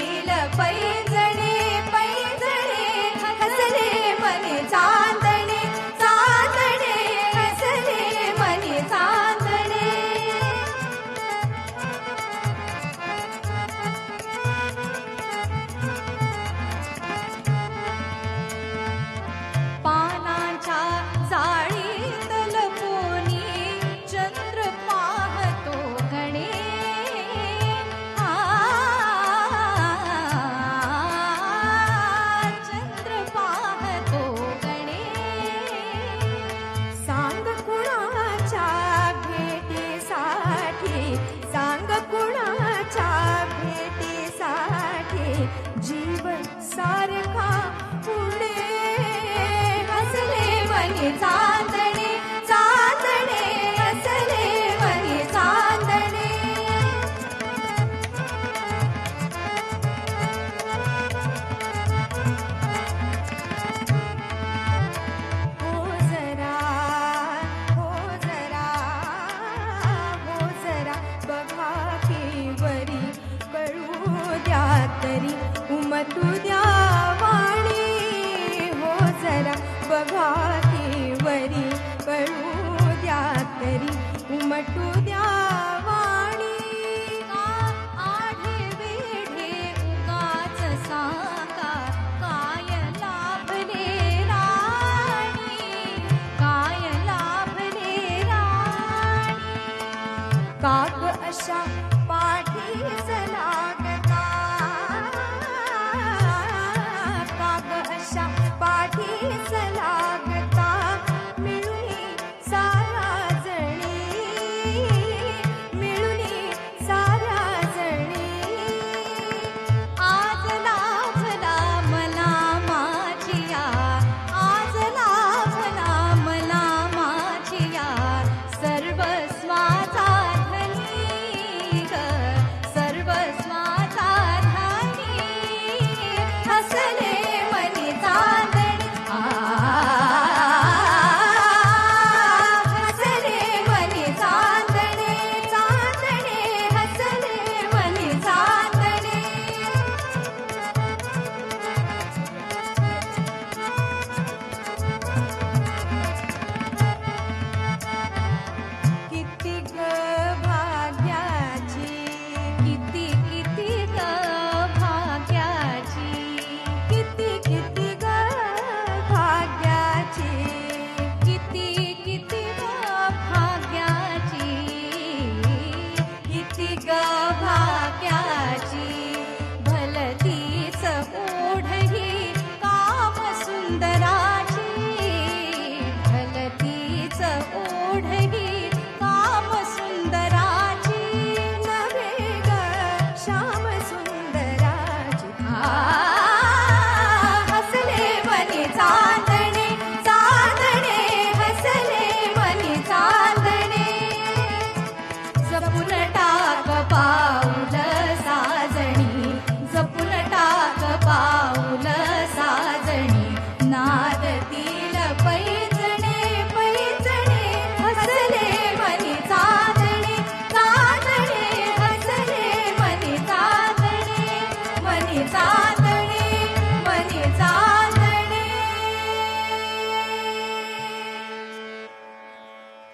येईल पैंजणे पैंजणे हसले मने चांदणे चांदणे हसले मने चांदणे पानांच्या जाळीत लपूनी चंद्र पाहतो गणे चंद्र पाहतो गणे सांग कुणाच्या भेटीसाठी सांग कुणाच्या भेटीसाठी जीवन सारखा पुढे हसले मने चांदणे चांदणे हसले मने चांदणे हो जरा हो जरा हो जरा बघा की वरी कळू द्या तरी उमटू द्या